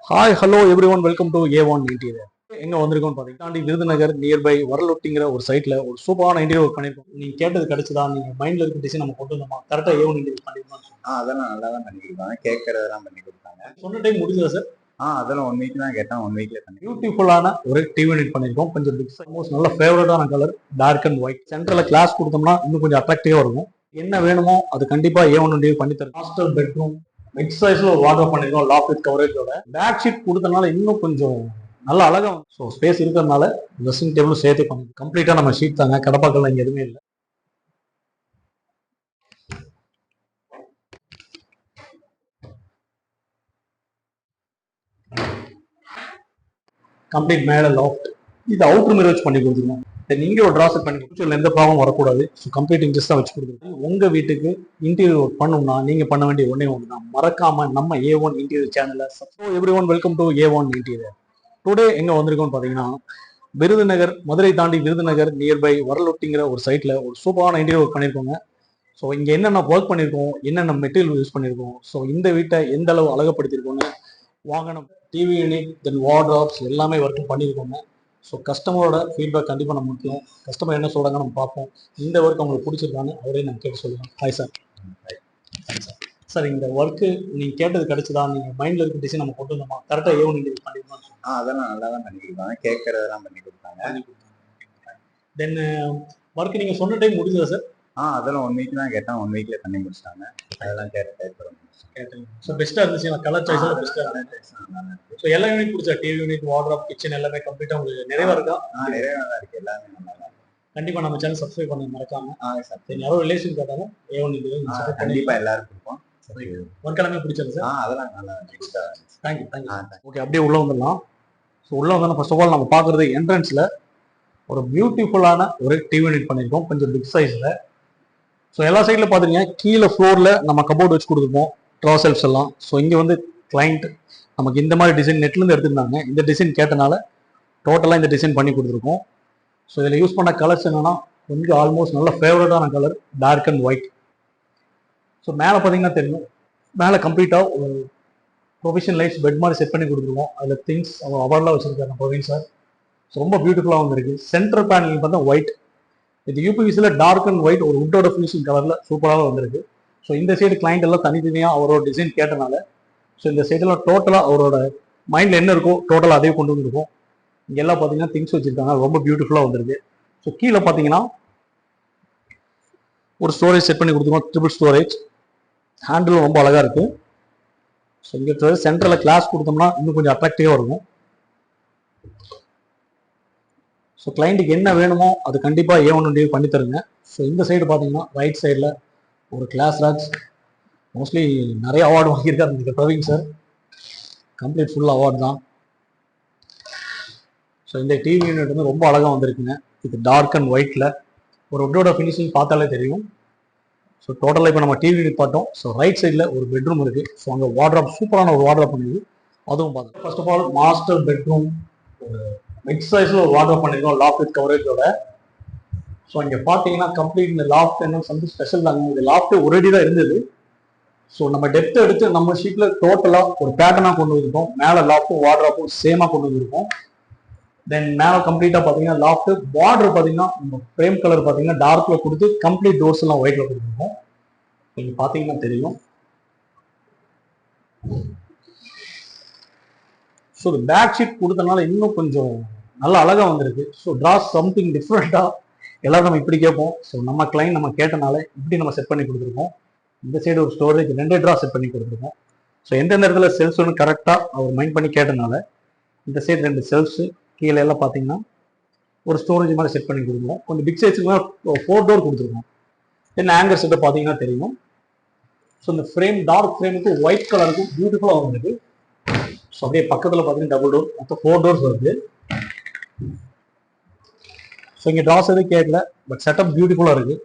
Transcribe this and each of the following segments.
Hi hello every one welcome to A1 interior. எங்க வந்திருக்கோம்னு பார்த்தீங்கன்னா விருதுநகர் நியர்பை வரலொட்டிங்கிற ஒரு சைட்ல ஒரு சூப்பரான இன்டீரியர் ஒர்க் பண்ணியிருக்கோம். நீங்க கேட்டது கிடைச்சதா? நீங்க மைண்ட்ல இருக்க டிசைன் நம்ம கொண்டு வந்தோமா? கரெக்டா A1 இன்டீரியர் பண்ணிருக்கோம். அதெல்லாம் நல்லா தான் பண்ணி கொடுப்பாங்க. கேட்கறதெல்லாம் பண்ணி கொடுத்தாங்க. சொன்ன டைம் முடிஞ்சதா சார்? அதெல்லாம் 1 வீக் தான் கேட்டேன். 1 வீக்ல பண்ணி பியூட்டிஃபுல்லான ஒரு டிவி யூனிட் பண்ணியிருக்கோம். கொஞ்சம் பிக் சைஸ், நல்ல ஃபேவரட்டான கலர், டார்க் அண்ட் ஒயிட். சென்டர்ல கிளாஸ் கொடுத்தோம்னா இன்னும் கொஞ்சம் அட்ராக்டிவா இருக்கும். என்ன வேணுமோ அது கண்டிப்பா A1 இன்டீரியர் பண்ணி தரும். மாஸ்டர் பெட்ரூம் பிக் சைஸ்ல ஒரு வார்ட்ரோப் பண்ணிருக்கோம், லாஃப்ட் வித் கவரேஜோட. பேக் ஷீட் கொடுத்தனால இன்னும் கொஞ்சம் நல்ல அழகா. ஸோ ஸ்பேஸ் இருக்கிறதுனால ட்ரெஸ்ஸிங் டேபிளும் சேர்த்து பண்ணி கம்ப்ளீட்டா நம்ம ஷீட் தாங்க. கடப்பாக்கெல்லாம் இங்க எதுவுமே இல்லை. கம்ப்ளீட் மேல லாஃப்ட். இது அவுட்டர் மிரர் வச்சு பண்ணி கொடுத்துருக்கோம். நீங்க ஒரு டிரா செட் பண்ணி ஃபியூச்சர்ல எந்த ப்ராப்ளம் வரக்கூடாது. ஸோ கம்ப்ளீட் இன்ட்ரெஸ்ட் தான் வச்சு கொடுத்துருக்கோம். உங்க வீட்டுக்கு இன்டீரியர் ஒர்க் பண்ணணும்னா நீங்க பண்ண வேண்டிய ஒண்ணே ஒன்று தான். மறக்காம நம்ம A1 இன்டீரியர் சேனலை every one welcome to A1 interior. Today எங்க வந்திருக்கோம்னு பாத்தீங்கன்னா விருதுநகர், மதுரை தாண்டி விருதுநகர் நியர்பை வரலொட்டிங்கிற ஒரு சைட்ல ஒரு சூப்பரான இன்டீரியர் ஒர்க் பண்ணியிருக்கோங்க. ஸோ இங்க என்னென்ன ஒர்க் பண்ணியிருக்கோம், என்னென்ன மெட்டீரியல் யூஸ் பண்ணியிருக்கோம், ஸோ இந்த வீட்டை எந்த அளவு அழகப்படுத்தியிருக்கோன்னு வாங்கின டிவி யூனிட் தென் வார்ட்ரோப்ஸ் எல்லாமே ஒர்க் பண்ணியிருக்கோங்க. ஸோ கஸ்டமரோட ஃபீட்பேக் கண்டிப்பாக நம்ம முக்கியம். கஸ்டமர் என்ன சொல்கிறாங்க நம்ம பார்ப்போம். இந்த ஒர்க் அவங்களுக்கு பிடிச்சிருக்கான்னு அவரே நம்ம கேட்டு சொல்லுவோம். Hi sir. சார் இந்த ஒர்க்கு நீங்கள் கேட்டது கிடைச்சதா? நீங்கள் மைண்டில் இருக்க டிசைன் நம்ம கொண்டு வந்தோமா? கரெக்டாக A1 இன்டீரியர் பண்ணிருக்கோம். அதெல்லாம் நல்லா தான் பண்ணி கொடுப்பாங்க. கேட்கறதெல்லாம் பண்ணி கொடுத்தாங்க. தென் ஒர்க் நீங்கள் சொன்ன டைம் முடிஞ்சதா சார்? அதெல்லாம் 1 வீக் தான் கேட்டேன். 1 வீக்ல பண்ணி முடிச்சிட்டாங்க. அதெல்லாம் கேட்டேன். ஸோ பெஸ்ட்டாக இருந்துச்சு. கலர் சாய்ஸ் எல்லாம் பெஸ்ட்டாக இருந்துச்சு. ஸோ எல்லா யூனிட் பிடிச்சா? டிவி யூனிட், வார்ட்ரோப், கிச்சன் எல்லாமே கம்ப்ளீட்டாக உங்களுக்கு நிறைவா இருக்கா? நிறைவா தான் இருக்கு. எல்லாமே நல்லா தான். கண்டிப்பா நம்ம சேனல் சப்ஸ்கிரைப் பண்ண மறக்காம. யாரோ ரிலேஷன் கேட்டாலும் A1 இன்டீரியர் கண்டிப்பா எல்லாரும் கொடுப்போம். ஒர்க் எல்லாமே பிடிச்சது சார்? அதெல்லாம் நல்லா இருந்துச்சு. தேங்க்யூ. ஓகே, அப்படியே உள்ள வந்துடலாம். ஸோ உள்ள வந்தோம்னா ஃபர்ஸ்ட் ஆஃப் ஆல் நம்ம பார்க்குறது என்ட்ரன்ஸ்ல ஒரு பியூட்டிஃபுல்லான ஒரு டிவி யூனிட் பண்ணியிருக்கோம், கொஞ்சம் பிக் சைஸ்ல. ஸோ எல்லா சைட்ல பாத்தீங்கன்னா கீழே ஃப்ளோர்ல நம்ம கபோர்ட் வச்சு கொடுத்துருப்போம், ட்ரா செல்ஃப்ஸ் எல்லாம். ஸோ இங்க வந்து கிளைண்ட் நமக்கு இந்த மாதிரி டிசைன் நெட்ல இருந்து எடுத்திருந்தாங்க. இந்த டிசைன் கேட்டனால டோட்டலா இந்த டிசைன் பண்ணி கொடுத்துருக்கோம். ஸோ இதில் யூஸ் பண்ண கலர்ஸ் என்னன்னா கொஞ்சம் ஆல்மோஸ்ட் நல்ல ஃபேவரட்டான colour, dark and white. So மேலே பார்த்தீங்கன்னா தெரியும், மேலே கம்ப்ளீட்டாக ஒரு ப்ரொவிஷன் லைட்ஸ் பெட் மாதிரி செட் பண்ணி கொடுத்துருவோம். அதில் திங்ஸ் அவர்லாம் வச்சிருக்காரு பிரவீன் சார். ஸோ ரொம்ப பியூட்டிஃபுல்லாக வந்துருக்கு. சென்ட்ரல் பேனல் பார்த்தா ஒயிட், இது யூபிவிசியில் டார்க் அண்ட் ஒயிட் ஒரு வுட்டோட ஃபினிஷிங் கலரில் சூப்பராக வந்திருக்கு. ஸோ இந்த சைடு கிளைண்ட் எல்லாம் தனித்தனியாக அவரோட டிசைன் கேட்டனால ஸோ இந்த சைடெல்லாம் டோட்டலாக அவரோட மைண்டில் என்ன இருக்கோ டோட்டலாக அதே கொண்டு வந்துருக்கோம். இங்கெல்லாம் பார்த்தீங்கன்னா திங்ஸ் வச்சிருக்காங்க, ரொம்ப பியூட்டிஃபுல்லாக வந்திருக்கு. ஸோ கீழே பார்த்தீங்கன்னா ஒரு ஸ்டோரேஜ் செட் பண்ணி கொடுத்துருக்கோம், ட்ரிபிள் ஸ்டோரேஜ். ஹேண்டிலும் ரொம்ப அழகாக இருக்கு. ஸோ இங்கே சென்டரில் கிளாஸ் கொடுத்தோம்னா இன்னும் கொஞ்சம் அட்ராக்டிவாக இருக்கும். ஸோ கிளைண்ட்டுக்கு என்ன வேணுமோ அது கண்டிப்பாக A1 இன்டீரியர் பண்ணி தருங்க. ஸோ இந்த சைடு பார்த்தீங்கன்னா ரைட் சைடில் ஒரு கிளாஸ் ராக்ஸ், மோஸ்ட்லி நிறைய அவார்டு வாங்கியிருக்காரு Praveen sir. Complete full award தான். ஸோ இந்த டிவி யூனிட் வந்து ரொம்ப அழகாக வந்திருக்குங்க. இது டார்க் அண்ட் ஒயிட்ல ஒரு வுட்டோட ஃபினிஷிங் பார்த்தாலே தெரியும். ஸோ டோட்டலாக இப்போ நம்ம டிவி யூனிட் பார்த்தோம். ஸோ ரைட் சைடில் ஒரு பெட்ரூம் இருக்கு. ஸோ அங்கே வார்ட்ரோப், சூப்பரான ஒரு வார்ட்ரோப் பண்ணுது, அதுவும் பார்த்தோம். First of all master bedroom ஒரு மிட் சைஸ்ல ஒரு வார்ட்ரோப் பண்ணிருக்கோம், லாஃப்ட் வித் கவரேஜோட. ஸோ இங்கே பார்த்தீங்கன்னா கம்ப்ளீட் இந்த லாஃப்ட் என்ன சம்திங் ஸ்பெஷல் தாங்க. இது லாஃப்ட் ஒரேடி தான் இருந்தது. ஸோ நம்ம டெப்த் எடுத்து நம்ம ஷீட்ல டோட்டலாக ஒரு பேட்டர்னாக கொண்டு வந்துருக்கோம். மேலே லாஃப்ட்டும் வார்ட்ரோப்பும் சேமாக கொண்டு வந்திருக்கோம். தென் மேலே கம்ப்ளீட்டாக பார்த்தீங்கன்னா லாஃப்ட் பார்டர் பார்த்தீங்கன்னா நம்ம ஃப்ரேம் கலர் பார்த்தீங்கன்னா டார்க்ல கொடுத்து கம்ப்ளீட் டோர்ஸ் எல்லாம் ஒயிட்ல கொடுத்துருக்கோம். நீங்க பார்த்தீங்கன்னா தெரியும். ஸோ பேக் ஷீட் கொடுத்தனால இன்னும் கொஞ்சம் நல்லா அழகா வந்திருக்கு. ஸோ ட்ரா சம்திங் டிஃப்ரெண்டா எல்லாரும் நம்ம இப்படி கேட்போம். ஸோ நம்ம கிளைண்ட் நம்ம கேட்டனால இப்படி நம்ம செட் பண்ணி கொடுத்துருக்கோம். இந்த சைடு ஒரு ஸ்டோரேஜ் 2 ட்ரா செட் பண்ணி கொடுத்துருக்கோம். ஸோ எந்தெந்த இடத்துல செல்ஸ் ஒன்று கரெக்டாக அவர் மைண்ட் பண்ணி கேட்டனால இந்த சைடு 2 செல்ஸ், கீழே எல்லாம் பார்த்தீங்கன்னா ஒரு ஸ்டோரேஜ் மாதிரி செட் பண்ணி கொடுத்துருவோம். கொஞ்சம் பிக் சைஸுக்கு 4 டோர் கொடுத்துருக்கோம். தென் ஆங்கர் செட்டை பார்த்தீங்கன்னா தெரியும். ஸோ இந்த ஃப்ரேம் டார்க் ஃப்ரேமுக்கு ஒயிட் கலருக்கும் பியூட்டிஃபுல்லாக வந்துருக்கு. ஸோ அப்படியே பக்கத்தில் பார்த்தீங்கன்னா டபுள் டோர், மொத்தம் 4 டோர்ஸ் வருது. ஸோ இங்கே ட்ராஸ் எதுவும் கேட்கல, பட் செட்டப் பியூட்டிஃபுல்லாக இருக்கு.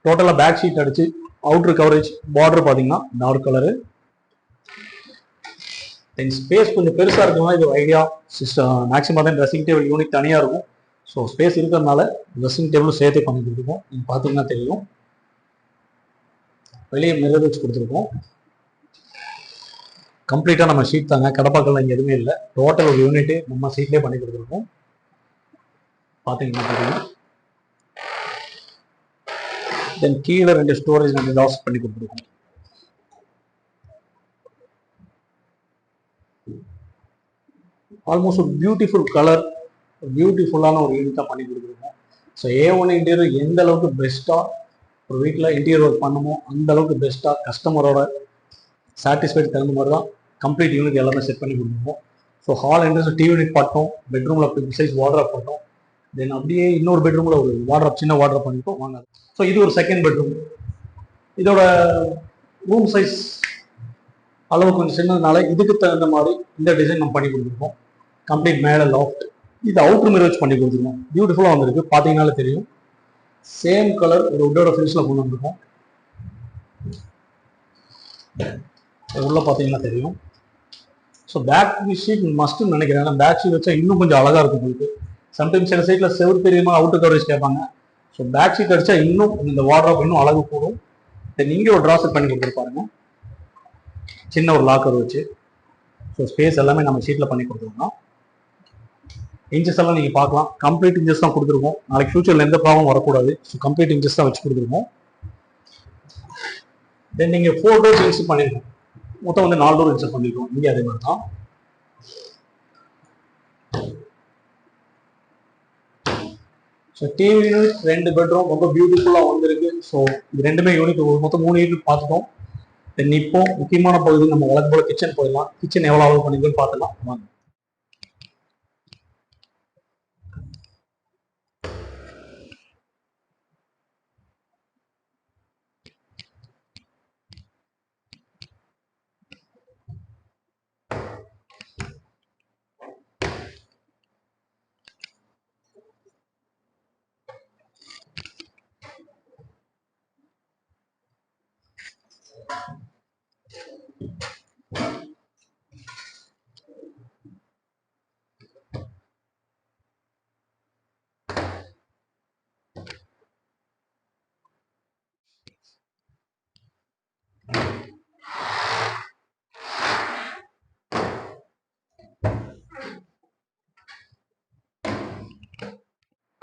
டோட்டலாக பேக் ஷீட் அடிச்சு அவுட்டர் கவரேஜ், பார்டர் பார்த்தீங்கன்னா டார்க் கலரு. தென் ஸ்பேஸ் கொஞ்சம் பெருசாக இருக்கனால இது ஐடியா சிஸ்டம் மேக்ஸிமம் தான் ட்ரெஸ்ஸிங் டேபிள் யூனிட் தனியாக இருக்கும். ஸோ ஸ்பேஸ் இருக்கிறதுனால ட்ரெஸ்ஸிங் டேபிளும் சேர்த்தே பண்ணி கொடுத்துருக்கோம். நீங்கள் பார்த்தீங்கன்னா தெரியும். வெளியே மிரர் வச்சு கொடுத்துருக்கோம். கம்ப்ளீட்டாக நம்ம ஷீட் தாங்க, கடப்பாக்கல்ல இங்கே எதுவுமே இல்லை. டோட்டல் ஒரு யூனிட்டு நம்ம சீட்லேயே பண்ணி கொடுத்துருக்கோம். பார்த்தீங்கன்னா தெரியும். தென் கீழே 2 ஸ்டோரேஜ் நம்ம லாஸ் பண்ணி கொடுத்துருக்கோம். ஆல்மோஸ்ட் ஒரு பியூட்டிஃபுல் கலர், பியூட்டிஃபுல்லான ஒரு யூனிட்டாக பண்ணி கொடுத்துருக்கோம். ஸோ A1 இன்டீரியர் எந்த அளவுக்கு பெஸ்ட்டாக ஒரு வீட்டில் இன்டீரியர் ஒர்க் பண்ணுமோ அந்த அளவுக்கு பெஸ்ட்டாக கஸ்டமரோட சாட்டிஸ்ஃபைட் தகுந்த மாதிரி தான் கம்ப்ளீட் யூனிட் எல்லாமே செட் பண்ணி கொடுத்துருக்கோம். So hall entrance TV unit பார்த்தோம், பெட்ரூமில் பிக் சைஸ் வார்ட்ராப் பார்த்தோம், தென் அப்படியே இன்னொரு பெட்ரூமில் ஒரு வார்ட்ராப், சின்ன வார்ட்ராப் பண்ணிப்போம் வாங்க. ஸோ இது ஒரு செகண்ட் பெட்ரூம். இதோட ரூம் சைஸ் அளவு கொஞ்சம் சின்னதுனால இதுக்கு தகுந்த மாதிரி இந்த டிசைன் நம்ம பண்ணி கொடுத்துருக்கோம். கம்ப்ளீட் மேலே லாஃப்ட், இது அவுட்டர் மிரர் வச்சு பண்ணி கொடுத்துருக்கோம். பியூட்டிஃபுல்லாக வந்திருக்கு, பார்த்தீங்கன்னாலே தெரியும். சேம் கலர் ஒரு உட்டோட ஃபினிஷில் கொண்டு வந்திருக்கோம். உள்ள பார்த்தீங்கன்னா தெரியும். ஸோ பேக் ஷீட் மஸ்ட்னு நினைக்கிறேன். ஏன்னா பேக் ஷீட் வச்சா இன்னும் கொஞ்சம் அழகாக இருக்கும் உங்களுக்கு. சம்டைம்ஸ் சில சைட்டில் செவரு தெரியுமா அவுட்டர் கவரேஜ் கேட்பாங்க. ஸோ பேக் ஷீட் அடிச்சா இன்னும் இந்த வார்ட்ராப் இன்னும் அழகு கூடும். தென் இங்கே ஒரு ட்ரா செட் பண்ணி கொடுத்துருப்பாருங்க, சின்ன ஒரு லாக்கர் வச்சு. ஸோ ஸ்பேஸ் எல்லாமே நம்ம ஷீட்டில் பண்ணி கொடுத்துருக்கோம். இன்ச்சஸ் எல்லாம் நீங்கள் பார்க்கலாம், கம்ப்ளீட் இன்ச்சஸ் தான் கொடுத்துருக்கோம். நாளைக்கு ஃபியூச்சரில் எந்த ப்ராப்ளம் வரக்கூடாது. ஸோ கம்ப்ளீட் இன்ச்சஸ் தான் வச்சு கொடுத்துருக்கோம். தென் நீங்கள் 4 டோர்ஸ் இன்ஸ்ட் பண்ணியிருக்கோம், மொத்தம் வந்து 4 டோர் இன்ஸ்ட் பண்ணியிருக்கோம். இங்கே அதே மாதிரி தான். ஸோ டிவி யூனிட் 2 பெட்ரூம் ரொம்ப பியூட்டிஃபுல்லாக வந்திருக்கு. ஸோ இது ரெண்டுமே யூனிட் மொத்தம் 3 யூனிட் பார்த்துட்டோம். தென் இப்போ முக்கியமான பகுதி நம்ம வழக்கு போல கிச்சன் போயிடலாம். கிச்சன் எவ்வளோ அளவு பண்ணிக்கணும்னு பார்த்துக்கலாம் வாங்க.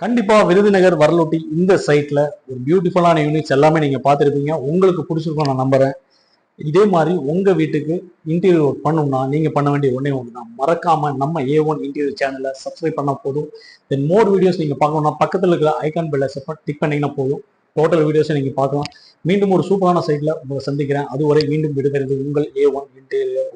கண்டிப்பா விருதுநகர் வரலூட்டி இந்த சைட்ல ஒரு பியூட்டிஃபுல்லான யூனிட்ஸ் எல்லாமே நீங்க பார்த்துருப்பீங்க. உங்களுக்கு பிடிச்சிருக்கும் நான் நம்புறேன். இதே மாதிரி உங்க வீட்டுக்கு இன்டீரியர் ஒர்க் பண்ணணும்னா நீங்க பண்ண வேண்டிய ஒண்ணே ஒன்று தான், மறக்காம நம்ம A1 இன்டீரியர் சேனலை சப்ஸ்கிரைப் பண்ணா போதும். தென் மோர் வீடியோஸ் நீங்க பார்க்கணும்னா பக்கத்தில் இருக்கிற ஐகான் பெல்லை டிக் பண்ணீங்கன்னா போதும், டோட்டல் வீடியோஸை நீங்க பார்க்கலாம். மீண்டும் ஒரு சூப்பரான சைட்ல உங்களை சந்திக்கிறேன். அதுவரை மீண்டும் விடுகிறது உங்கள் A1 இன்டீரியர்.